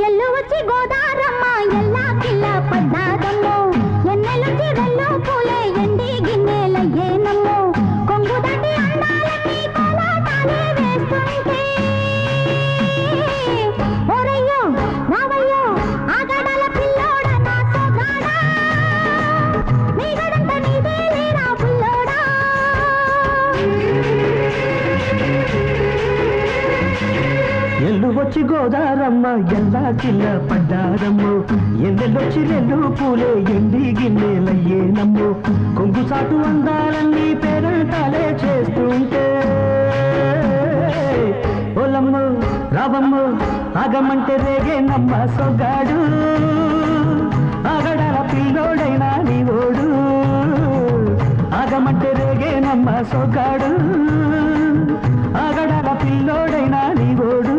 ఎల్లు వచ్చి గోదారమ్మ ఎల్లా కిల్ల పడ్డాదమ్మో ఎన్నెలుచి వెల్లు పూలే ఎండి గిన్నెలయ్యేనమ్మో కొంగు దాటి అందాలన్నీ కోలాటాలే వేస్తుంటే ఓరయ్యో రావయ్యో ఆగడాల పిల్లోడ నా సోగాడా నీగడంత నీదే లేరా పుల్లోడా ఎల్లు వచ్చి గోదారమ్మ ఎల్లా కిల్ల పడ్డారమ్మో ఎన్నెల్లొచ్చి రెల్లు పూలే ఎండి గిన్నెలయ్యేనమ్మో కొంగు చాటు అందాలన్నీ పేరంటాలే చేస్తుంటే ఓలమ్మ రావమ్మ ఆగమంటే రేగేనమ్మ సొగ్గాడు ఆగడాల పిల్లోడైనా నీ ఓడు ఆగమంటే రేగేనమ్మ సొగ్గాడు ఆగడాల పిల్లోడైనా నీ ఓడు